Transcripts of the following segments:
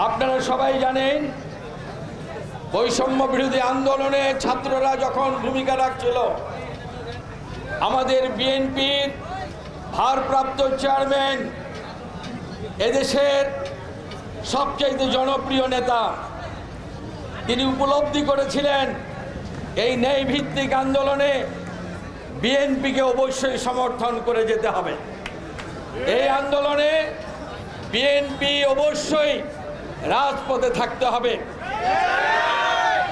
আপনারা সবাই জানেন বৈষম্য বিরোধী আন্দোলনে ছাত্ররা যখন ভূমিকা রাখছিল, আমাদের বিএনপির ভারপ্রাপ্ত চেয়ারম্যান, এদেশের সবচেয়ে জনপ্রিয় নেতা, তিনি উপলব্ধি করেছিলেন এই ন্যায়ভিত্তিক আন্দোলনে বিএনপিকে অবশ্যই সমর্থন করে যেতে হবে। এই আন্দোলনে বিএনপি অবশ্যই রাজপথে থাকতে হবে।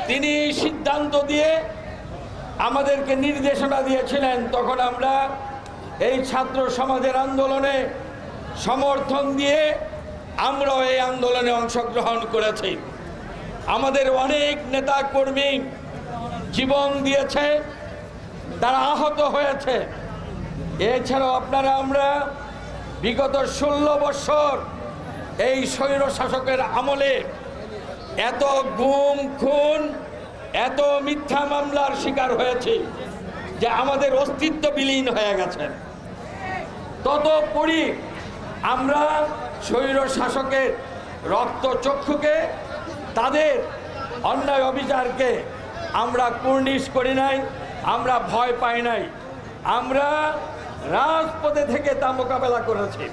তিনি সিদ্ধান্ত দিয়ে আমাদেরকে নির্দেশনা দিয়েছিলেন। তখন আমরা এই ছাত্র সমাজের আন্দোলনে সমর্থন দিয়ে আমরাও এই আন্দোলনে অংশগ্রহণ করেছি। আমাদের অনেক নেতা কর্মী জীবন দিয়েছে, তারা আহত হয়েছে। এছাড়াও আমরা বিগত 16 বছর এই স্বৈর শাসকের আমলে এত গুম খুন, এত মিথ্যা মামলার শিকার হয়েছে যে আমাদের অস্তিত্ব বিলীন হয়ে গেছে। ততপরি আমরা স্বৈর শাসকের রক্তচক্ষুকে, তাদের অন্যায় অবিচারকে আমরা কুর্নিশ করি নাই, আমরা ভয় পাই নাই। আমরা রাজপথে থেকে তা মোকাবেলা করেছি।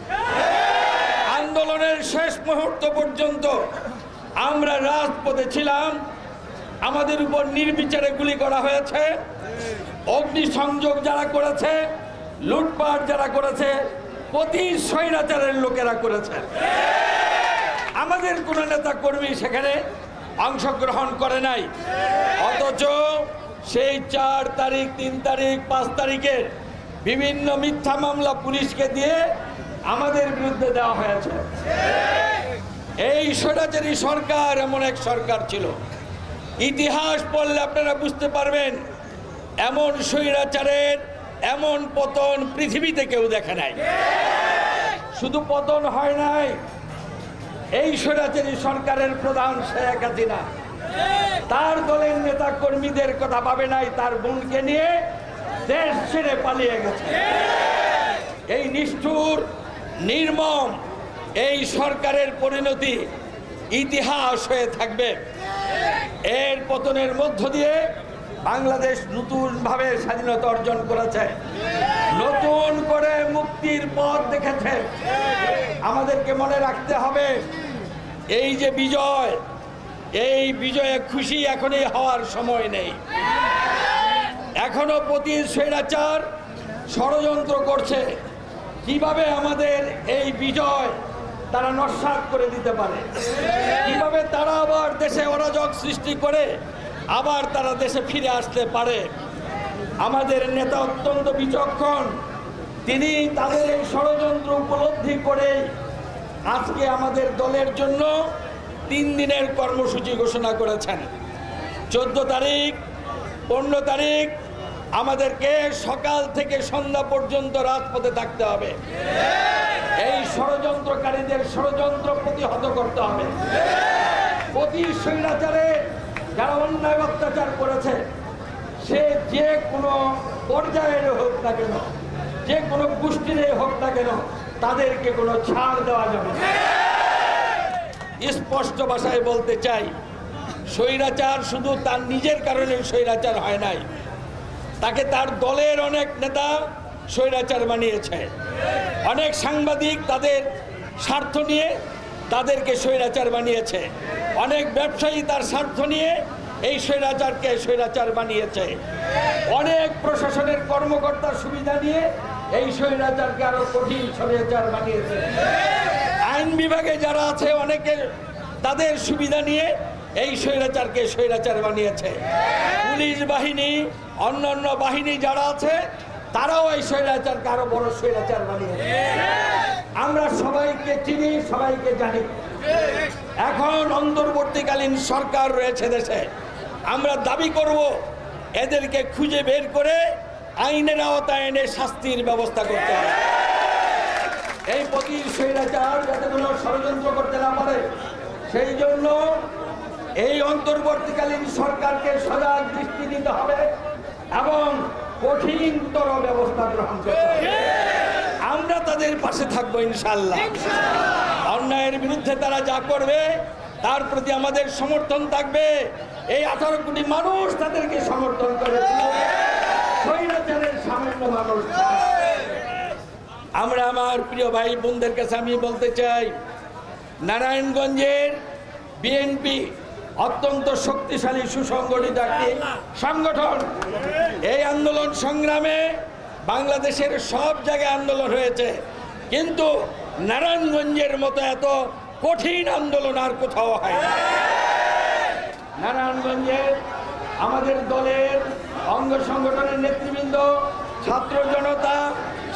আন্দোলনের শেষ মুহূর্ত পর্যন্ত আমরা রাজপথে ছিলাম। আমাদের উপর নির্বিচারে গুলি করা হয়েছে, অগ্নিসংযোগ যারা করেছে, লুটপাট যারা করেছে, প্রতি স্বৈরাচারের লোকেরা করেছে। আমাদের কোন নেতা কর্মী সেখানে অংশগ্রহণ করে নাই। অথচ সেই 4 তারিখ, 3 তারিখ, 5 তারিখের বিভিন্ন মিথ্যা মামলা পুলিশকে দিয়ে আমাদের বিরুদ্ধে দেওয়া হয়েছে। এই স্বৈরাচারী সরকার এমন এক সরকার ছিল, ইতিহাস পড়লে আপনারা বুঝতে পারবেন এমন স্বৈরাচারের এমন পতন পৃথিবীতে কেউ দেখে নাই। শুধু পতন হয় নাই, এই স্বৈরাচারী সরকারের প্রধান শেখ হাসিনা তার দলের নেতা কর্মীদের কথা ভাবে নাই, তার বোনকে নিয়ে দেশ ছেড়ে পালিয়ে গেছে। এই নিষ্ঠুর নির্মম এই সরকারের পরিণতি ইতিহাস হয়ে থাকবে। এর পতনের মধ্য দিয়ে বাংলাদেশ নতুনভাবে স্বাধীনতা অর্জন করেছে, নতুন করে মুক্তির পথ দেখেছে। আমাদেরকে মনে রাখতে হবে এই যে বিজয়, এই বিজয়ে খুশি এখনই হওয়ার সময় নেই। এখনো প্রতি স্বৈরাচার ষড়যন্ত্র করছে কিভাবে আমাদের এই বিজয় তারা নস্যাৎ করে দিতে পারে, কিভাবে তারা আবার দেশে অরাজক সৃষ্টি করে আবার তারা দেশে ফিরে আসতে পারে। আমাদের নেতা অত্যন্ত বিচক্ষণ, তিনি তাদের এই ষড়যন্ত্র উপলব্ধি করে আজকে আমাদের দলের জন্য 3 দিনের কর্মসূচি ঘোষণা করেছেন। 14 তারিখ, 15 তারিখ আমাদেরকে সকাল থেকে সন্ধ্যা পর্যন্ত রাজপথে থাকতে হবে। এই ষড়যন্ত্রকারীদের ষড়যন্ত্র প্রতিহত করতে হবে। প্রতি স্বৈরাচারে যারা অন্যায় অত্যাচার করেছে, সে যে কোনো পর্যায়ের হোক না কেন, যে কোনো গোষ্ঠীর হোক না কেন, তাদেরকে কোনো ছাড় দেওয়া যাবে না। স্পষ্ট ভাষায় বলতে চাই, স্বৈরাচার শুধু তার নিজের কারণে স্বৈরাচার হয় নাই, তাকে তার দলের অনেক নেতা স্বৈরাচার বানিয়েছে। অনেক সাংবাদিক তাদের স্বার্থ নিয়ে তাদেরকে স্বৈরাচার বানিয়েছে। অনেক ব্যবসায়ী তার স্বার্থ নিয়ে এই স্বৈরাচারকে স্বৈরাচার বানিয়েছে। অনেক প্রশাসনের কর্মকর্তার সুবিধা নিয়ে এই স্বৈরাচারকে আরো কঠিন স্বৈরাচার বানিয়েছে। আইন বিভাগে যারা আছে অনেকে তাদের সুবিধা নিয়ে এই স্বৈরাচারকে স্বৈরাচার বানিয়েছে। পুলিশ বাহিনী, অন্যান্য বাহিনী যারা আছে তারাও এই স্বৈরাচারকে আরো বড় স্বৈরাচার বানিয়েছে। আমরা সবাইকে চিনি, সবাইকে জানি। এখন অন্তর্বর্তীকালীন সরকার রয়েছে দেশে, আমরা দাবি করব এদেরকে খুঁজে বের করে আইনের আওতায় এনে শাস্তির ব্যবস্থা করতে হবে। এই প্রতি স্বৈরাচার যাতে কোনো ষড়যন্ত্র করতে না পারে, সেই জন্য এই অন্তর্বর্তীকালীন সরকারকে সজাগ দৃষ্টি দিতে হবে এবং কঠিনতর ব্যবস্থা গ্রহণ করতে হবে। আমরা তাদের পাশে থাকবো ইনশাআল্লাহ। অন্যায়ের বিরুদ্ধে তারা যা করবে তার প্রতি আমাদের সমর্থন থাকবে। এই 18 কোটি মানুষ তাদেরকে সমর্থন করেছিল, স্বৈরাচারের সামান্য মানুষ। আমরা আমার প্রিয় ভাই বোনদের কাছে আমি বলতে চাই, নারায়ণগঞ্জের বিএনপি অত্যন্ত শক্তিশালী সুসংগঠিত একটি সংগঠন। এই আন্দোলন সংগ্রামে বাংলাদেশের সব জায়গায় আন্দোলন হয়েছে, কিন্তু নারায়ণগঞ্জের মতো এত কঠিন আন্দোলন আর কোথাও হয় না। নারায়ণগঞ্জের আমাদের দলের অঙ্গ সংগঠনের নেতৃবৃন্দ, ছাত্র জনতা,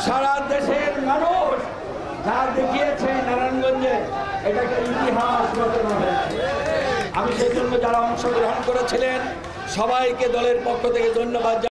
সারা দেশের মানুষ যা দেখিয়েছে নারায়ণগঞ্জে, এটাকে ইতিহাস রচনা হয়েছে। আমি সেই জন্য যারা অংশগ্রহণ করেছিলেন সবাইকে দলের পক্ষ থেকে ধন্যবাদ।